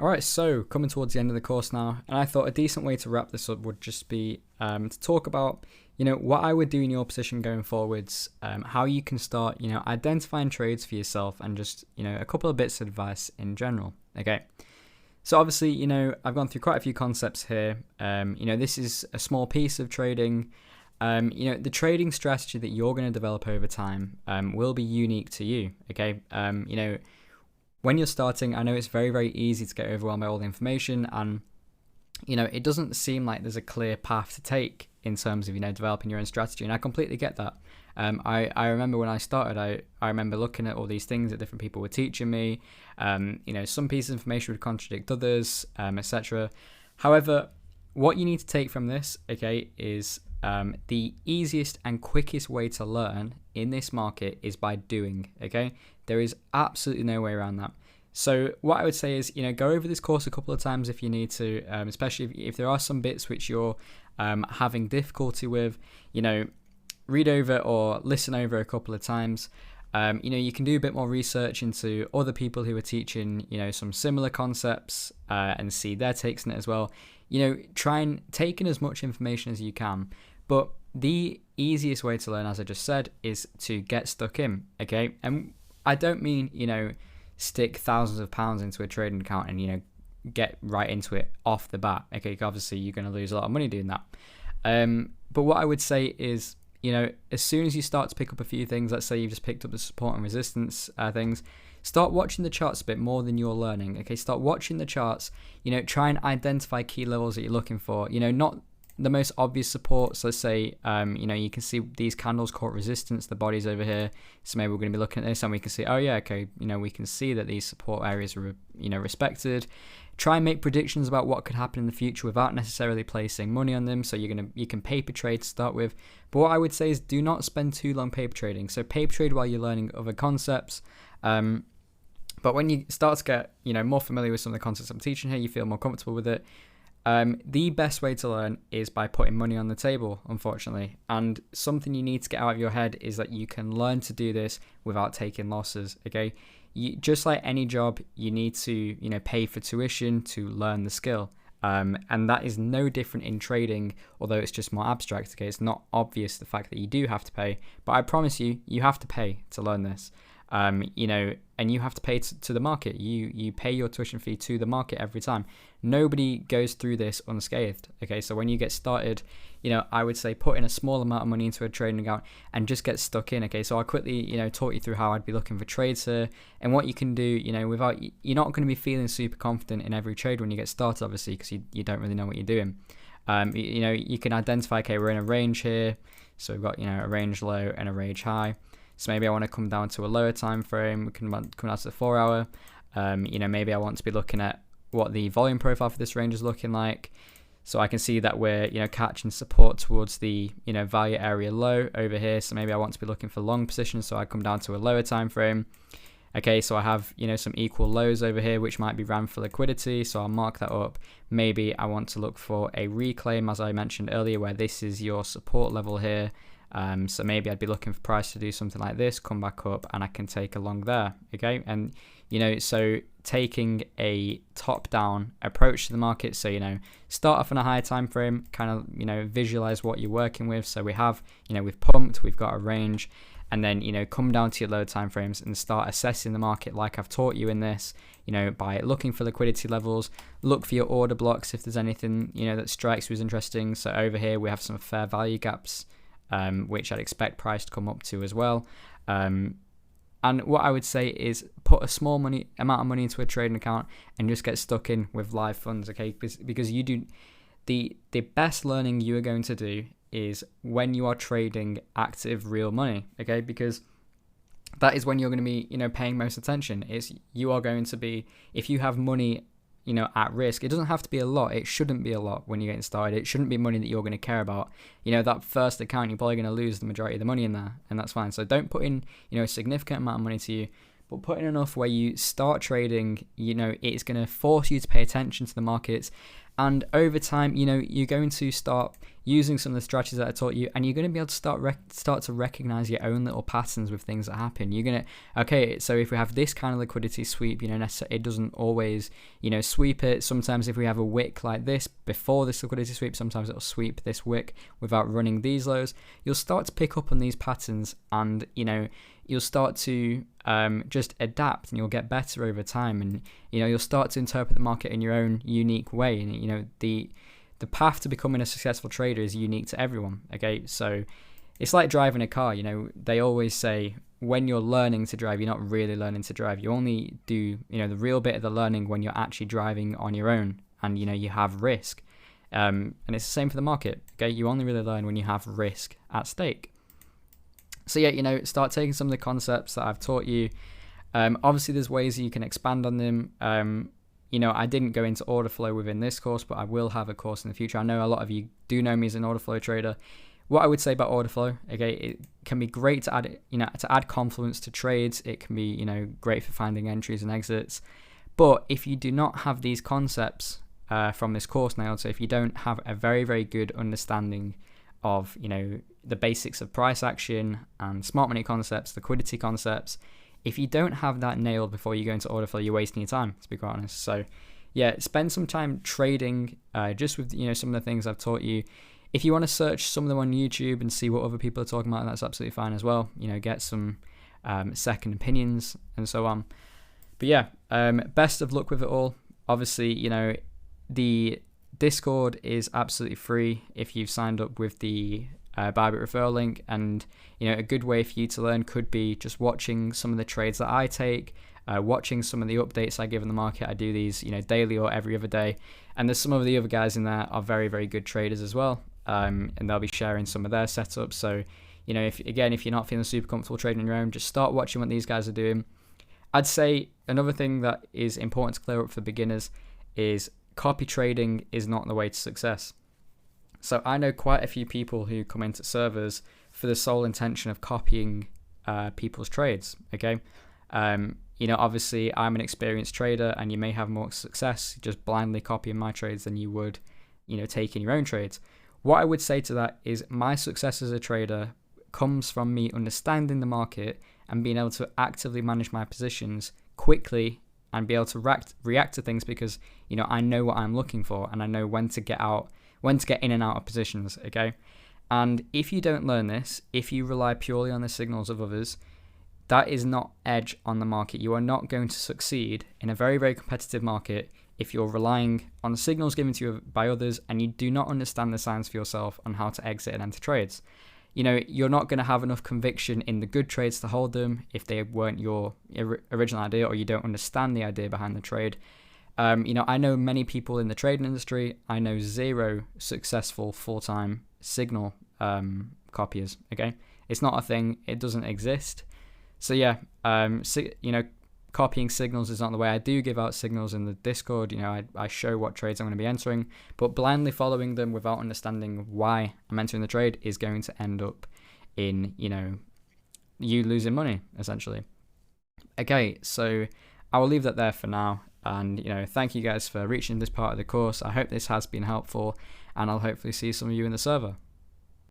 All right, so coming towards the end of the course now, and I thought a decent way to wrap this up would just be to talk about, what I would do in your position going forwards, how you can start, identifying trades for yourself, and just, a couple of bits of advice in general. Okay, so obviously, I've gone through quite a few concepts here. This is a small piece of trading. The trading strategy that you're going to develop over time will be unique to you. Okay, when you're starting, I know it's very, very easy to get overwhelmed by all the information, and it doesn't seem like there's a clear path to take in terms of developing your own strategy, and I completely get that. I remember when I started, I remember looking at all these things that different people were teaching me. Some pieces of information would contradict others, etc. However, what you need to take from this, okay, is the easiest and quickest way to learn in this market is by doing. Okay, there is absolutely no way around that. So what I would say is, go over this course a couple of times if you need to, especially if there are some bits which you're having difficulty with, read over or listen over a couple of times. You can do a bit more research into other people who are teaching, some similar concepts and see their takes on it as well. Try and take in as much information as you can. But the easiest way to learn, as I just said, is to get stuck in, okay? And I don't mean, stick thousands of pounds into a trading account and, get right into it off the bat, okay? Obviously, you're going to lose a lot of money doing that. But what I would say is, as soon as you start to pick up a few things, let's say you've just picked up the support and resistance things, start watching the charts a bit more than you're learning, okay? Start watching the charts, try and identify key levels that you're looking for, not the most obvious supports. Let's say, you can see these candles caught resistance, the body's over here. So maybe we're going to be looking at this and we can see, oh yeah, okay, we can see that these support areas are, respected. Try and make predictions about what could happen in the future without necessarily placing money on them. So you can paper trade to start with. But what I would say is do not spend too long paper trading. So paper trade while you're learning other concepts. But when you start to get, more familiar with some of the concepts I'm teaching here, you feel more comfortable with it. The best way to learn is by putting money on the table, unfortunately. And something you need to get out of your head is that you can learn to do this without taking losses, okay? Just like any job, you need to, pay for tuition to learn the skill. And that is no different in trading, although it's just more abstract, okay? It's not obvious the fact that you do have to pay, but I promise you, you have to pay to learn this. And you have to pay to the market. You pay your tuition fee to the market every time. Nobody goes through this unscathed. Okay, so when you get started, I would say put in a small amount of money into a trading account and just get stuck in. Okay, so I'll quickly, talk you through how I'd be looking for trades here and what you can do. Without you're not going to be feeling super confident in every trade when you get started, obviously, because you don't really know what you're doing. You can identify. Okay, we're in a range here, so we've got a range low and a range high. So maybe I want to come down to a lower time frame. We can come down to the 4 hour. Maybe I want to be looking at what the volume profile for this range is looking like. So I can see that we're, catching support towards the, value area low over here. So maybe I want to be looking for long positions. So I come down to a lower time frame. Okay, so I have, some equal lows over here, which might be ran for liquidity. So I'll mark that up. Maybe I want to look for a reclaim, as I mentioned earlier, where this is your support level here. So maybe I'd be looking for price to do something like this, come back up, and I can take a long there. Okay, and so taking a top-down approach to the market. So start off on a higher time frame, kind of visualize what you're working with. So we have we've pumped, we've got a range, and then come down to your lower time frames and start assessing the market like I've taught you in this. By looking for liquidity levels, look for your order blocks if there's anything that strikes you as interesting. So over here we have some fair value gaps, which I'd expect price to come up to as well. And what I would say is put a small amount of money into a trading account and just get stuck in with live funds, okay? Because you do the best learning you are going to do is when you are trading active real money, okay? Because that is when you're going to be paying most attention. You are going to be, if you have money at risk, it doesn't have to be a lot. It shouldn't be a lot when you're getting started. It shouldn't be money that you're going to care about. That first account, you're probably going to lose the majority of the money in there, and that's fine. So don't put in, a significant amount of money to you. but put in enough where you start trading, it's going to force you to pay attention to the markets. And over time, you're going to start using some of the strategies that I taught you, and you're going to be able to start to recognize your own little patterns with things that happen. You're going to, okay, so if we have this kind of liquidity sweep, it doesn't always, sweep it. Sometimes if we have a wick like this before this liquidity sweep, sometimes it'll sweep this wick without running these lows. You'll start to pick up on these patterns, and, you'll start to just adapt, and you'll get better over time, and you'll start to interpret the market in your own unique way. And the path to becoming a successful trader is unique to everyone. Okay, so it's like driving a car. They always say when you're learning to drive, you're not really learning to drive. You only do the real bit of the learning when you're actually driving on your own, and you have risk. And it's the same for the market. Okay, you only really learn when you have risk at stake. So yeah, start taking some of the concepts that I've taught you. Obviously, there's ways that you can expand on them. I didn't go into order flow within this course, but I will have a course in the future. I know a lot of you do know me as an order flow trader. What I would say about order flow, okay, it can be great to add confluence to trades. It can be, great for finding entries and exits. But if you do not have these concepts from this course now, so if you don't have a very, very good understanding of, the basics of price action and smart money concepts, liquidity concepts, if you don't have that nailed before you go into order flow, you're wasting your time, to be quite honest. So yeah, spend some time trading just with some of the things I've taught you. If you want to search some of them on YouTube and see what other people are talking about, that's absolutely fine as well. Get some second opinions and so on. But yeah, best of luck with it all. Obviously, the Discord is absolutely free if you've signed up with the Bybit referral link, and a good way for you to learn could be just watching some of the trades that I take, watching some of the updates I give in the market. I do these daily or every other day, and there's some of the other guys in there are very, very good traders as well, and they'll be sharing some of their setups. So if you're not feeling super comfortable trading on your own, just start watching what these guys are doing. I'd say another thing that is important to clear up for beginners is copy trading is not the way to success. So I know quite a few people who come into servers for the sole intention of copying people's trades, okay? Obviously I'm an experienced trader, and you may have more success just blindly copying my trades than you would, taking your own trades. What I would say to that is my success as a trader comes from me understanding the market and being able to actively manage my positions quickly and be able to react to things because, I know what I'm looking for, and I know when to get in and out of positions, okay? And if you don't learn this, if you rely purely on the signals of others, that is not edge on the market. You are not going to succeed in a very, very competitive market if you're relying on the signals given to you by others and you do not understand the science for yourself on how to exit and enter trades. You're not going to have enough conviction in the good trades to hold them if they weren't your original idea, or you don't understand the idea behind the trade. I know many people in the trading industry. I know 0 successful full-time signal copiers. Okay, it's not a thing. It doesn't exist. So yeah, copying signals is not the way. I do give out signals in the Discord. I show what trades I'm going to be entering, but blindly following them without understanding why I'm entering the trade is going to end up in you losing money essentially. Okay, so I will leave that there for now. And, thank you guys for reaching this part of the course. I hope this has been helpful, and I'll hopefully see some of you in the server.